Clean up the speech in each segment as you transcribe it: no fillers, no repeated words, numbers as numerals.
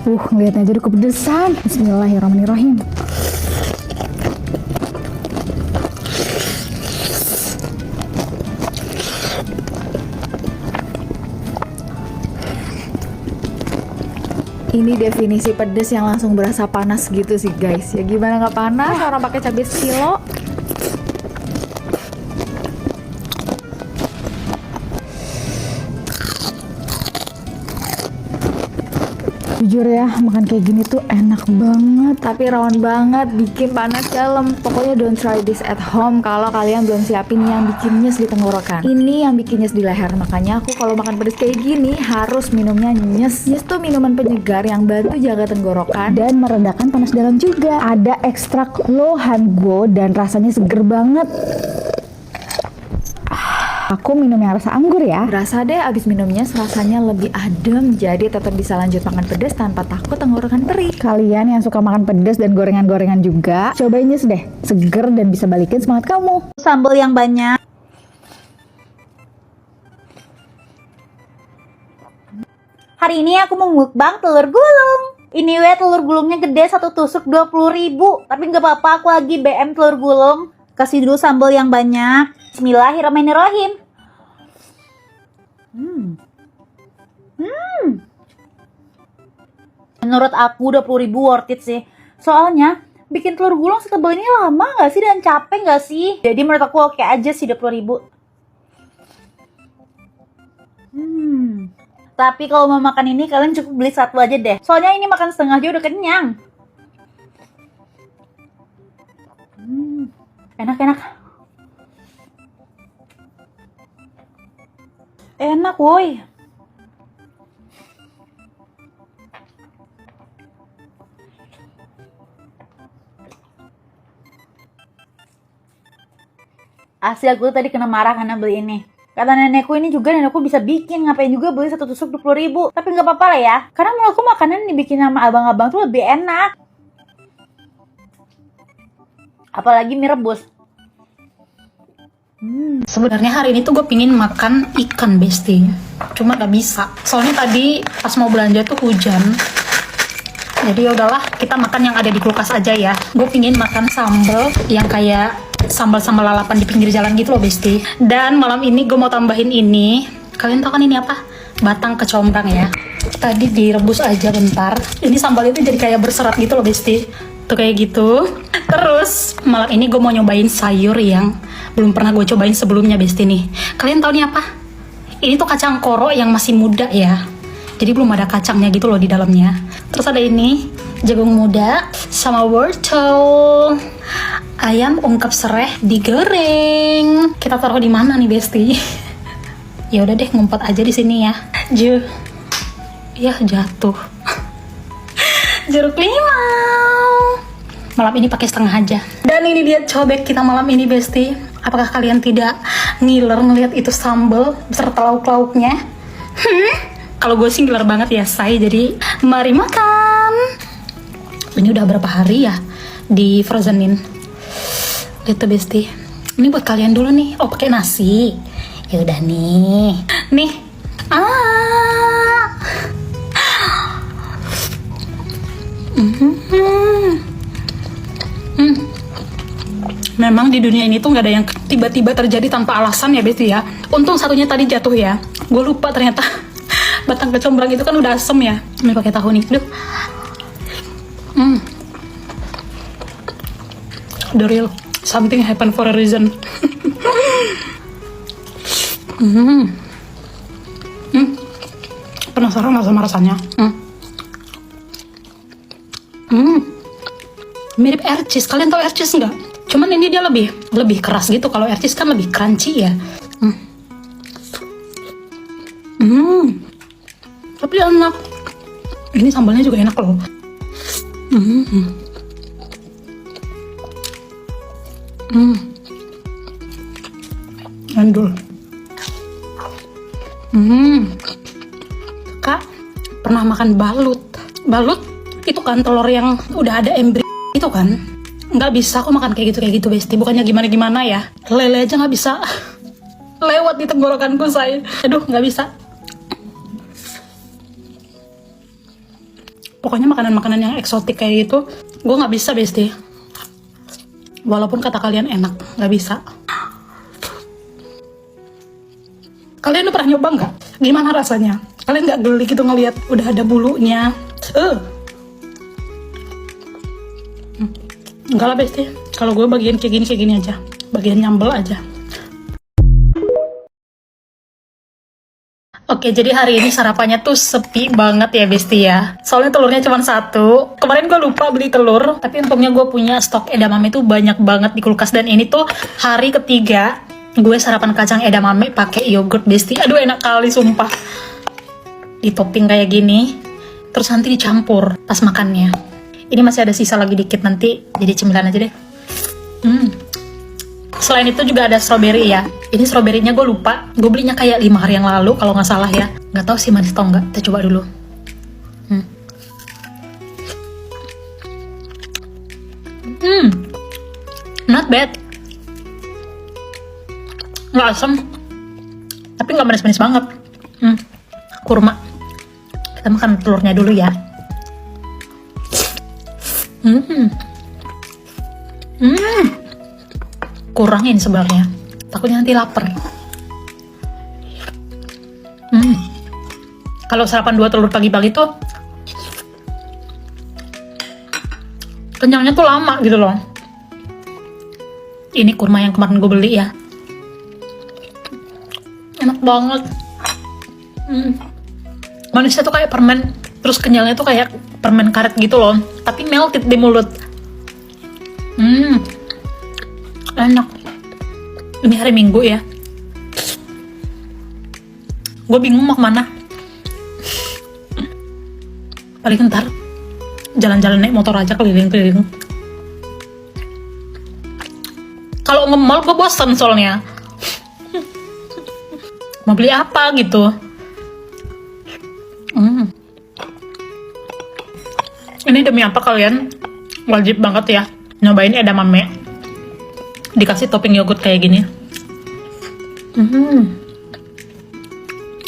Ngeliatnya aja udah kepedesan. Bismillahirrahmanirrahim. Ini definisi pedes yang langsung berasa panas gitu sih guys. Ya gimana nggak panas orang pakai cabai sekilo. Jujur ya, makan kayak gini tuh enak banget, tapi rawan banget, bikin panas dalam. Pokoknya don't try this at home kalau kalian belum siapin yang bikin nyes di tenggorokan. Ini yang bikin nyes di leher, makanya aku kalau makan pedes kayak gini harus minumnya nyes. Nyes tuh minuman penyegar yang bantu jaga tenggorokan dan meredakan panas dalam juga. Ada ekstrak lohango dan rasanya seger banget. Aku minum yang rasa anggur ya. Berasa deh abis minumnya rasanya lebih adem, jadi tetap bisa lanjut makan pedas tanpa takut tenggorokan perih. Kalian yang suka makan pedas dan gorengan-gorengan juga, cobain nyes deh, seger dan bisa balikin semangat kamu. Sambal yang banyak. Hari ini aku mau mukbang telur gulung. Ini telur gulungnya gede, satu tusuk 20.000. Tapi nggak apa-apa, aku lagi BM telur gulung. Kasih dulu sambal yang banyak. Bismillahirrahmanirrahim. Menurut aku 20.000 worth it sih. Soalnya bikin telur gulung setebal ini lama nggak sih dan capek nggak sih? Jadi menurut aku oke aja sih 20.000. Tapi kalau mau makan ini kalian cukup beli satu aja deh. Soalnya ini makan setengah aja udah kenyang. Enak-enak. Enak woi. Asli aku tadi kena marah karena beli ini. Kata nenekku ini juga nenekku bisa bikin, ngapain juga beli satu tusuk 20.000. Tapi nggak apa-apa lah ya. Karena menurutku makanan yang dibikin sama abang-abang tuh lebih enak. Apalagi mie rebus. Sebenarnya hari ini tuh gue pingin makan ikan besti, cuma gak bisa. Soalnya tadi pas mau belanja tuh hujan. Jadi ya udahlah, kita makan yang ada di kulkas aja ya. Gue pingin makan sambal yang kayak sambal-sambal lalapan di pinggir jalan gitu loh besti. Dan malam ini gue mau tambahin ini. Kalian tau kan ini apa? Batang kecombrang ya. Tadi direbus aja bentar. Ini sambal itu jadi kayak berserat gitu loh besti. Tuh kayak gitu. Terus malam ini gue mau nyobain sayur yang belum pernah gue cobain sebelumnya besti nih. Kalian tahu nih apa? Ini tuh kacang koro yang masih muda ya. Jadi belum ada kacangnya gitu loh di dalamnya. Terus ada ini jagung muda sama wortel. Ayam ungkep sereh digoreng. Kita taruh di mana nih besti? Ya udah deh, ngumpet aja di sini ya. Ya jatuh. Jeruk limau. Malam ini pakai setengah aja. Dan ini dia cobek kita malam ini besti. Apakah kalian tidak ngiler ngelihat itu sambal beserta lauk-lauknya? Kalau gue sih ngiler banget ya say. Jadi mari makan. Ini udah berapa hari ya di frozenin. Lihat tuh besti. Ini buat kalian dulu nih. Oh pakai nasi. Ya udah nih. Nih. Memang di dunia ini tuh nggak ada yang tiba-tiba terjadi tanpa alasan ya besti ya. Untung satunya tadi jatuh ya. Gue lupa ternyata batang kecombrang itu kan udah asem ya. Ini pakai tahu nih. Duh. The real something happen for a reason. Penasaran nggak sama rasanya? Mirip air cheese. Kalian tahu air cheese nggak? Cuman ini dia lebih keras gitu. Kalau air cheese kan lebih crunchy ya. Tapi enak. Ini sambalnya juga enak loh. Endul. Kak, pernah makan balut? Balut itu kan telur yang udah ada embrio itu kan? Nggak bisa aku makan kayak gitu besti. Bukannya gimana ya, lele aja nggak bisa. Lewat di tenggorokanku saya. Aduh nggak bisa. Pokoknya makanan-makanan yang eksotik kayak gitu, gue nggak bisa besti. Walaupun kata kalian enak, nggak bisa. Kalian udah pernah nyoba nggak? Gimana rasanya? Kalian nggak geli gitu ngelihat udah ada bulunya? Enggak lah besti. Kalau gue bagian kayak gini aja. Bagian nyambel aja. Oke, jadi hari ini sarapannya tuh sepi banget ya besti ya. Soalnya telurnya cuma satu. Kemarin gue lupa beli telur, tapi untungnya gue punya stok edamame tuh banyak banget di kulkas. Dan ini tuh hari ketiga gue sarapan kacang edamame pakai yogurt besti. Aduh enak kali sumpah. Di topping kayak gini, terus nanti dicampur pas makannya. Ini masih ada sisa lagi dikit, nanti jadi cemilan aja deh. Selain itu juga ada strawberry ya. Ini strawberry-nya gue lupa. Gue belinya kayak 5 hari yang lalu kalau nggak salah ya. Nggak tahu sih manis atau nggak. Kita coba dulu. Not bad. Nggak asam. Tapi nggak manis-manis banget. Kurma. Kita makan telurnya dulu ya. Kurangin sebenarnya, takutnya nanti lapar. Kalau sarapan 2 telur pagi-pagi tuh kenyangnya tuh lama gitu loh. Ini kurma yang kemarin gue beli ya, enak banget. Manisnya tuh kayak permen, terus kenyalnya tuh kayak permen karet gitu loh, tapi melted di mulut. Enak. Ini hari Minggu ya. Gue bingung mau kemana. Paling ntar jalan-jalan naik motor aja keliling-keliling. Kalau nge-mall gue bosan soalnya. Mau beli apa gitu. Ini demi apa kalian wajib banget ya nyobain edamame dikasih topping yogurt kayak gini.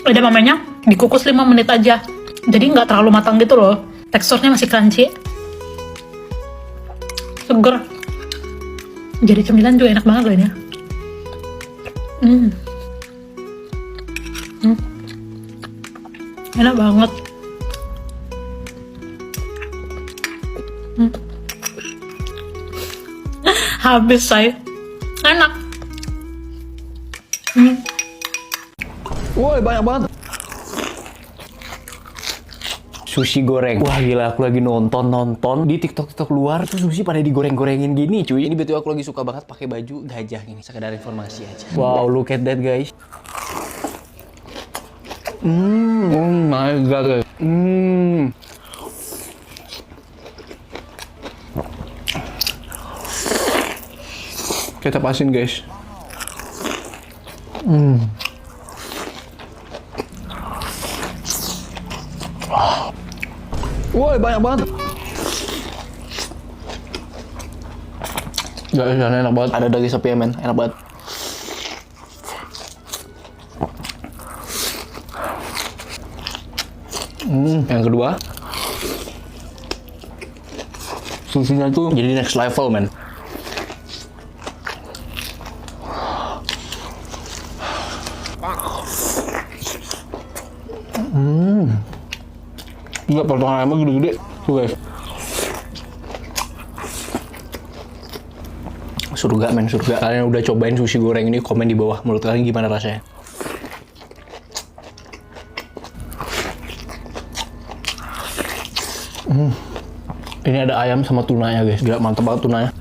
Edamamenya dikukus 5 menit aja, jadi nggak terlalu matang gitu loh. Teksturnya masih crunchy, seger. Jadi cemilan juga enak banget loh ini. Enak banget. Habis saya. Enak. Woi, banyak banget. Sushi goreng. Wah gila, aku lagi nonton di TikTok luar tuh sushi pada digoreng-gorengin gini cuy. Ini betul aku lagi suka banget pakai baju gajah ini. Sekedar informasi aja. Wow, look at that guys. Oh my god guys. Kita pasin guys. Woi, banyak banget. Guys, enak banget. Ada daging sapi ya, men. Enak banget. Yang kedua, sushinya tuh jadi next level, men. Enggak, potongan ayamnya gede-gede. Tuh guys. Surga men, surga. Kalian udah cobain sushi goreng ini, komen di bawah. Menurut kalian gimana rasanya? Ini ada ayam sama tunanya guys. Gila, mantep banget tunanya.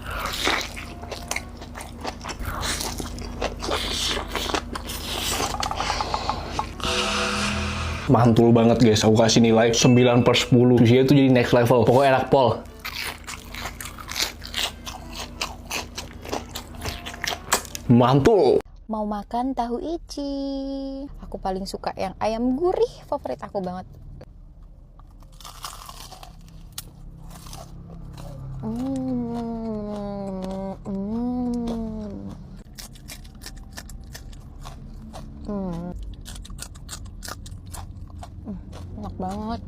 Mantul banget guys, aku kasih nilai 9/10. Sushi itu jadi next level, pokoknya enak pol. Mantul. Mau makan tahu ici. Aku paling suka yang ayam gurih, favorit aku banget. Enak banget.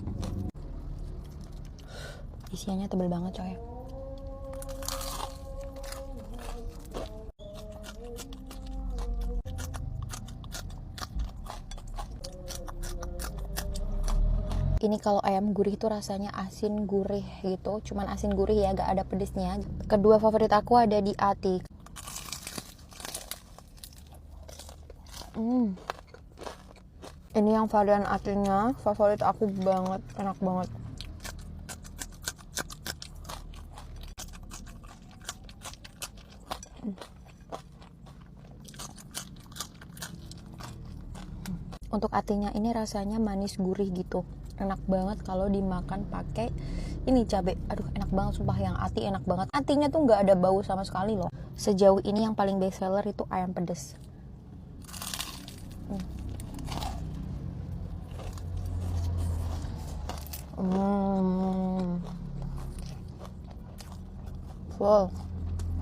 Isiannya tebel banget coy. Ini kalau ayam gurih itu rasanya asin gurih gitu, cuman asin gurih ya, gak ada pedesnya. Kedua favorit aku ada di ati. Ini yang varian atinya favorit aku banget, enak banget. Untuk atinya ini rasanya manis gurih gitu. Enak banget kalau dimakan pakai ini cabai. Aduh, enak banget sumpah, yang ati enak banget. Atinya tuh nggak ada bau sama sekali loh. Sejauh ini yang paling best seller itu ayam pedes.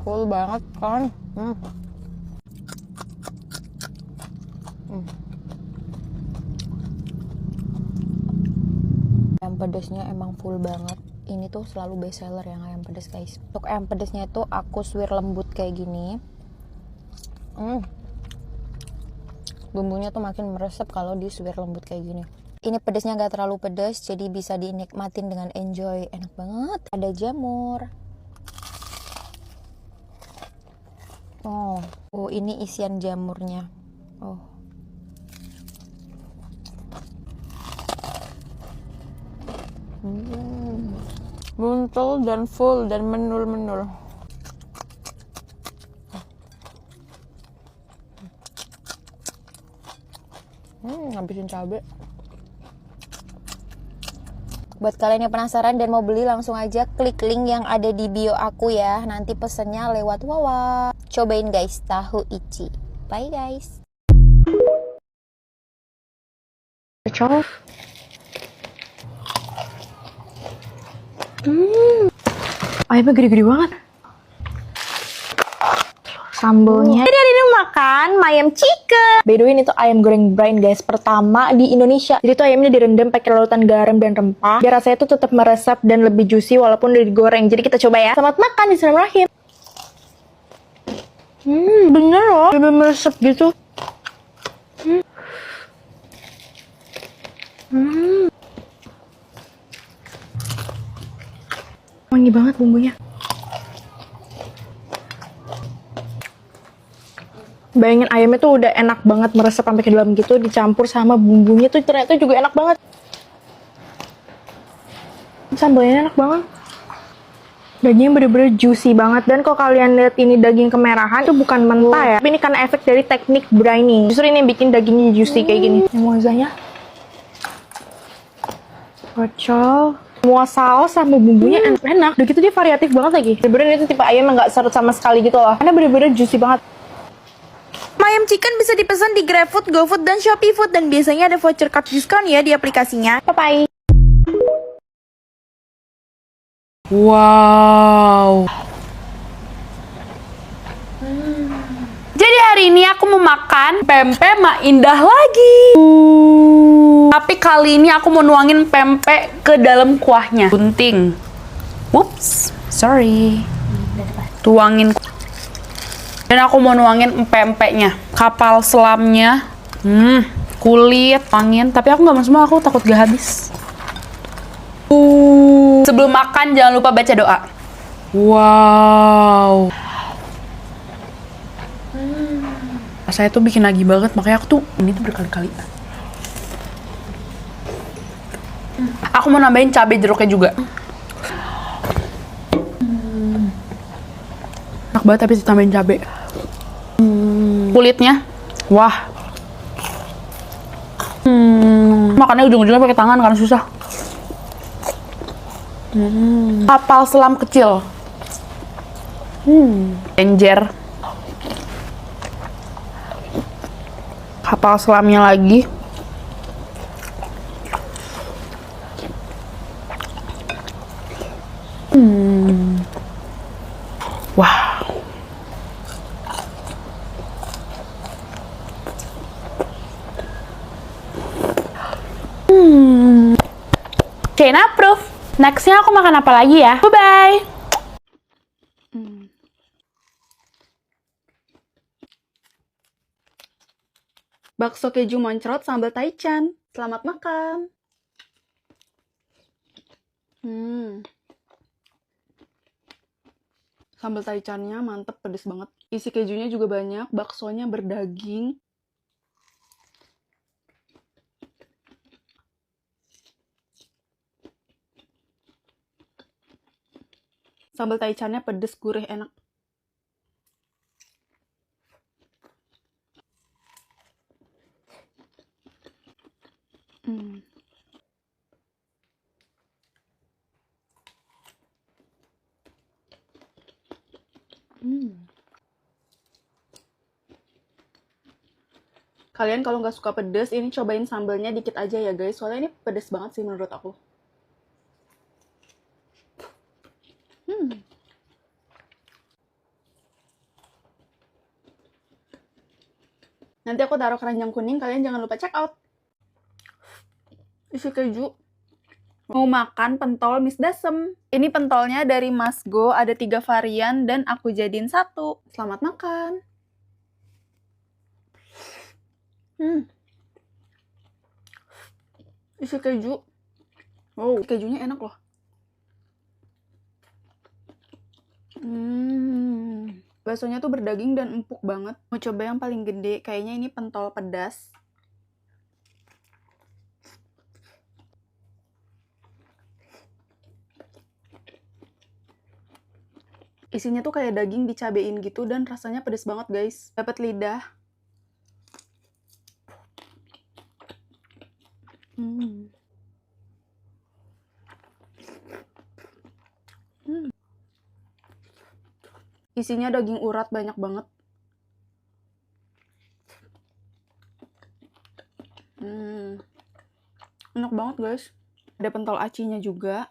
Full banget kan. Ayam pedesnya emang full banget. Ini tuh selalu best seller yang ayam pedes guys. Untuk ayam pedesnya itu aku suwir lembut kayak gini. Bumbunya tuh makin meresap kalau di suwir lembut kayak gini. Ini pedesnya gak terlalu pedes, jadi bisa dinikmatin dengan enjoy. Enak banget. Ada jamur. Oh ini isian jamurnya. Buntel dan full dan menul-menul. Habisin cabai. Buat kalian yang penasaran dan mau beli, langsung aja klik link yang ada di bio aku ya. Nanti pesennya lewat Wawa. Cobain guys, tahu ici. Bye guys. Ayamnya gede-gede banget. Sambelnya. Jadi hari ini makan ayam chicken. By the way, ini tuh ayam goreng brine guys, pertama di Indonesia. Jadi tuh ayamnya direndam pakai larutan garam dan rempah biar rasanya tuh tetap meresap dan lebih juicy walaupun udah digoreng. Jadi kita coba ya. Selamat makan, bismillahirrahmanirrahim. Bener loh, lebih meresap gitu. Wangi banget bumbunya. Bayangin ayamnya tuh udah enak banget meresap sampai ke dalam gitu, dicampur sama bumbunya tuh ternyata juga enak banget. Sambalnya enak banget. Dagingnya bener-bener juicy banget. Dan kalau kalian lihat ini daging kemerahan itu bukan mentah ya, tapi ini karena efek dari teknik brining. Justru ini yang bikin dagingnya juicy kayak gini. Yang mozanya kocol. Semua saus sama bumbunya enak. Udah gitu dia variatif banget lagi. Bener-bener itu tipe ayam yang gak seret sama sekali gitu loh. Karena bener-bener juicy banget. Ayam chicken bisa dipesan di GrabFood, GoFood, dan Shopee Food. Dan biasanya ada voucher card diskon ya di aplikasinya. Bye-bye. Wow. Jadi hari ini aku mau makan pempek Mak Indah lagi. Tapi kali ini aku mau nuangin pempek ke dalam kuahnya. Gunting. Whoops, sorry. Tuangin. Dan aku mau nuangin pempeknya. Kapal selamnya. Kulit, angin. Tapi aku nggak mau semua, aku takut gak habis. Sebelum makan jangan lupa baca doa. Wow. Saya tuh bikin lagi banget, makanya aku tuh ini tuh berkali-kali. Aku mau nambahin cabai jeruknya juga. Enak banget tapi ditambahin cabai. Kulitnya, wah. Makannya ujung-ujungnya pakai tangan karena susah. Kapal selam kecil. Enjer. Kapal selamnya lagi. Wah. Chain approve. Nextnya aku makan apa lagi ya? Bye-bye! Bakso keju moncrot sambal taichan. Selamat makan. Sambal taichannya mantep, pedes banget. Isi kejunya juga banyak, baksonya berdaging. Sambal taichannya pedes, gurih, enak. Kalian kalau nggak suka pedes, ini cobain sambalnya dikit aja ya guys. Soalnya ini pedes banget sih menurut aku. Nanti aku taruh keranjang kuning, kalian jangan lupa check out. Isi keju. Mau makan pentol Miss Dasem. Ini pentolnya dari Mas Go, ada 3 varian dan aku jadiin 1. Selamat makan. Isi keju. Wow, kejunya enak loh. Baksonya tuh berdaging dan empuk banget. Mau coba yang paling gede, kayaknya ini pentol pedas. Isinya tuh kayak daging dicabein gitu dan rasanya pedes banget guys. Dapat lidah. Isinya daging urat banyak banget. Enak banget guys. Ada pentol acinya juga.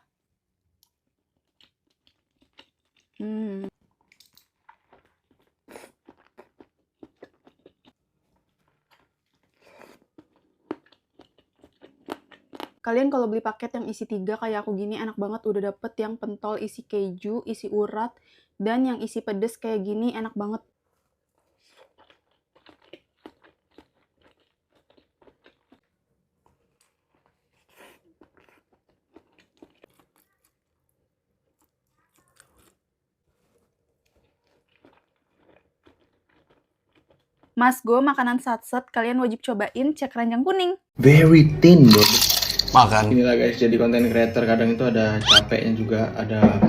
Kalian kalau beli paket yang isi 3 kayak aku gini enak banget, udah dapet yang pentol isi keju, isi urat, dan yang isi pedes kayak gini enak banget. Mas Go makanan satset, kalian wajib cobain, cek keranjang kuning. Very thin bro. Makan. Inilah guys, jadi konten creator kadang itu ada capeknya juga, ada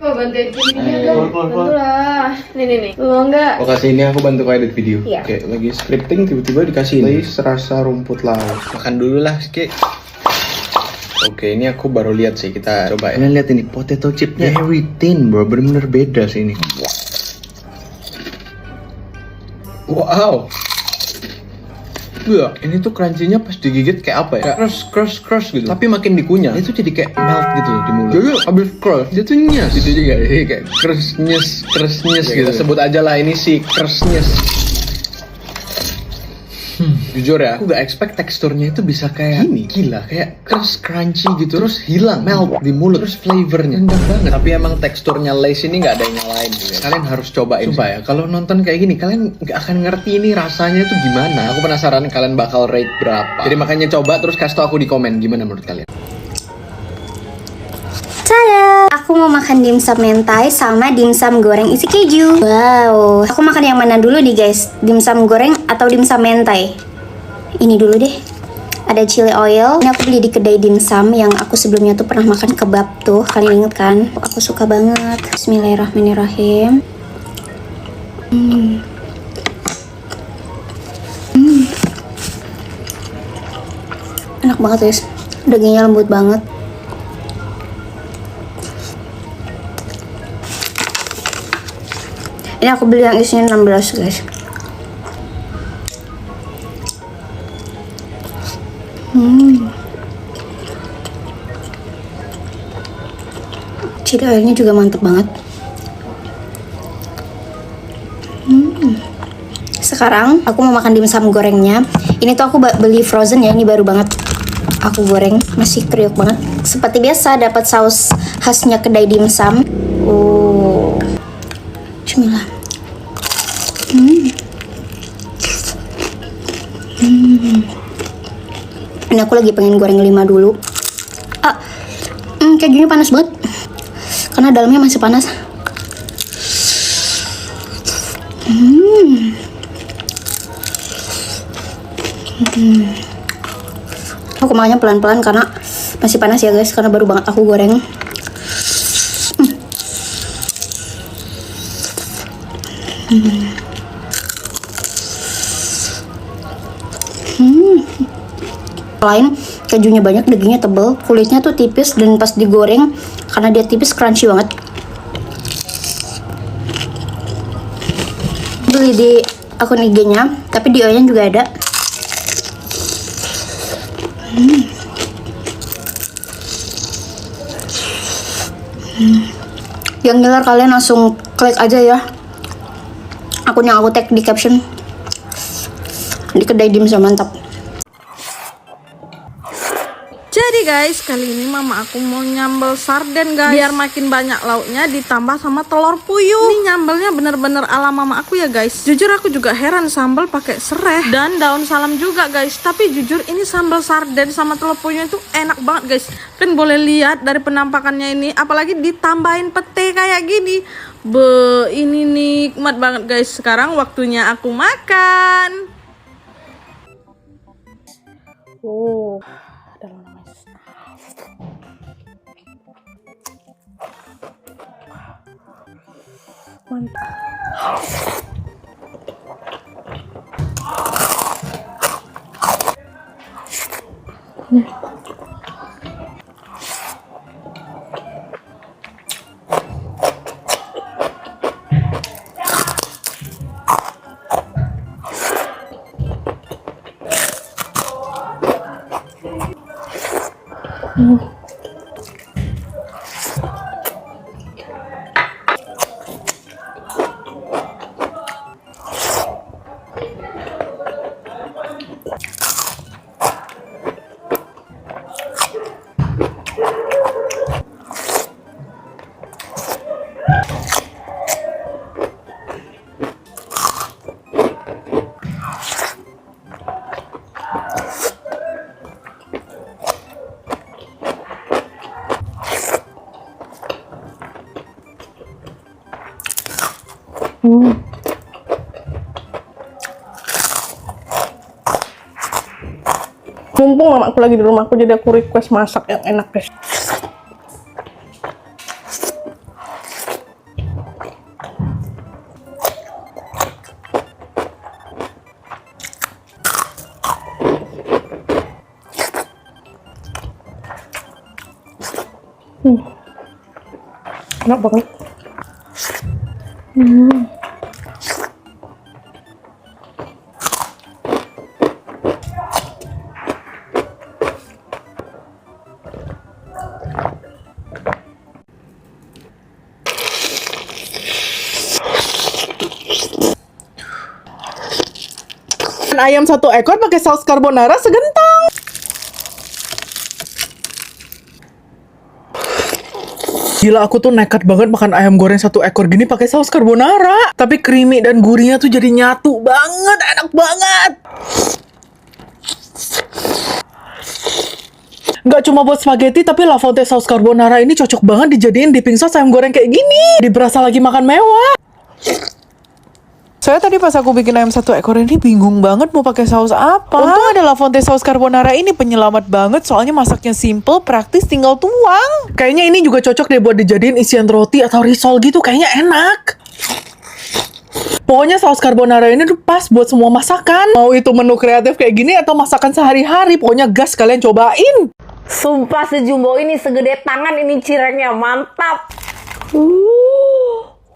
Oh, bantuin gini dong. Bantulah. Nih. Lu enggak? lokasi ini aku bantu kau edit video. Iya. Kayak lagi scripting tiba-tiba dikasih ini. Serasa rumput laut. Makan dulu lah, Ski. Oke, ini aku baru lihat sih, kita coba ya. Kalian lihat ini, potato chipnya very thin bro, bener-bener beda sih ini. Wow. Iya, ini tuh crunchy-nya pas digigit kayak apa ya? Kayak crush gitu. Tapi makin dikunyah, itu jadi kayak melt gitu di mulut. Jadi habis crush, dia tuh nyes gitu juga. Jadi kayak crush-nyes gitu. Kita sebut aja lah ini si crush-nyes. Jujur ya, aku gak expect teksturnya itu bisa kayak gini. Gila, kayak crunchy gitu. Terus hilang, melt di mulut. Terus flavornya rendang banget. Tapi emang teksturnya Lay's ini gak ada yang nyalain gitu. Kalian harus cobain. Sumpah ya, kalau nonton kayak gini, kalian gak akan ngerti ini rasanya tuh gimana. Aku penasaran kalian bakal rate berapa. Jadi makanya coba, terus kasih tau aku di komen gimana menurut kalian. Tada! Aku mau makan dimsum mentai sama dimsum goreng isi keju. Wow, aku makan yang mana dulu nih guys? Dimsum goreng atau dimsum mentai? Ini dulu deh. Ada chili oil. Ini aku beli di kedai dimsum yang aku sebelumnya tuh pernah makan kebab tuh. Kalian inget kan? Aku suka banget. Bismillahirrahmanirrahim. Enak banget guys. Dagingnya lembut banget. Ini aku beli yang isinya 16 guys. Chili oilnya juga mantep banget. Sekarang aku mau makan dimsum gorengnya. Ini tuh aku beli frozen ya, ini baru banget aku goreng, masih kriuk banget. Seperti biasa dapat saus khasnya kedai dimsum. Oh, bismillah. Ini aku lagi pengen goreng 5 dulu. Kejunya panas banget karena dalamnya masih panas. Aku makannya pelan-pelan karena masih panas ya guys, karena baru banget aku goreng. Lain kejunya banyak, dagingnya tebal, kulitnya tuh tipis, dan pas digoreng karena dia tipis crunchy banget. Beli di akun IG-nya, tapi di OYN juga ada. Yang ngiler kalian langsung klik aja ya akun yang aku tag di caption. Di kedai dimsum mantap. Jadi guys, kali ini mama aku mau nyambel sarden guys. Biar makin banyak lauknya ditambah sama telur puyuh. Ini nyambelnya bener-bener ala mama aku ya guys. Jujur aku juga heran sambal pakai serai dan daun salam juga guys. Tapi jujur ini sambal sarden sama telur puyuh itu enak banget guys. Kan boleh lihat dari penampakannya ini, apalagi ditambahin pete kayak gini. Ini nikmat banget guys. Sekarang waktunya aku makan. Mumpung mama aku lagi di rumahku, jadi aku request masak yang enak guys. Enak banget. Ayam 1 ekor pakai saus carbonara segentang. Gila, aku tuh nekat banget makan ayam goreng 1 ekor gini pakai saus carbonara. Tapi creamy dan gurihnya tuh jadi nyatu banget, enak banget. Nggak cuma buat spaghetti, tapi La Fonte saus carbonara ini cocok banget dijadiin dipping sauce ayam goreng kayak gini. Berasa lagi makan mewah. Saya tadi pas aku bikin ayam 1 ekor ini bingung banget mau pakai saus apa. Untung ada La Fonte saus carbonara ini penyelamat banget, soalnya masaknya simple, praktis, tinggal tuang. Kayaknya ini juga cocok deh buat dijadiin isian roti atau risol gitu, kayaknya enak. Pokoknya saus carbonara ini tuh pas buat semua masakan. Mau itu menu kreatif kayak gini atau masakan sehari-hari, pokoknya gas kalian cobain. Sumpah sejumbo ini, segede tangan ini cirengnya, mantap.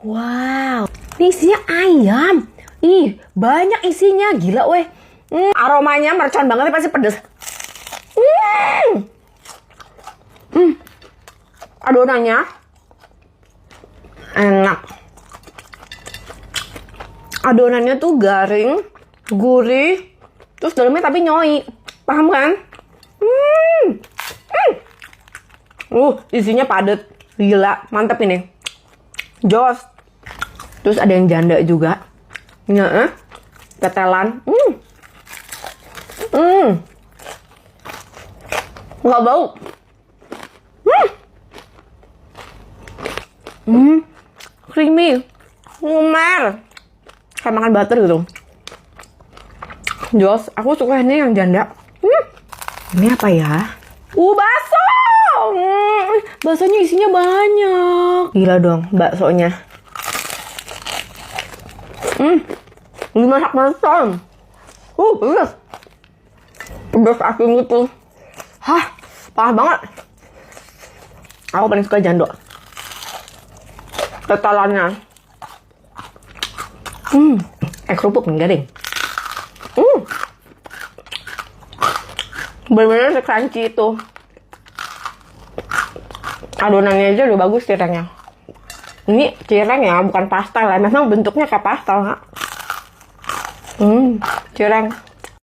Wow, ini isinya ayam. Ih, banyak isinya, gila weh. Aromanya mercon banget, pasti pedes. Adonannya enak. Adonannya tuh garing, gurih, terus dalamnya tapi nyoi. Paham kan? Isinya padet. Gila, mantep ini. Jos. Terus ada yang janda juga. Ketelan. Nggak bau. Creamy. Lumer. Kayak makan butter gitu. Jos, aku suka ini yang janda. Ini apa ya? Bakso! Baksonya isinya banyak. Gila dong, baksonya. Dimasak matang. Pedas. Pedas asin gitu. Parah banget. Aku paling suka jando. Tetelannya. Kerupuk enggak deh. Bener-bener se-crunchy itu. Adonannya aja udah bagus cirengnya. Ini cireng ya, bukan pastel ya. Memang bentuknya kayak pastel, Kak. Cireng.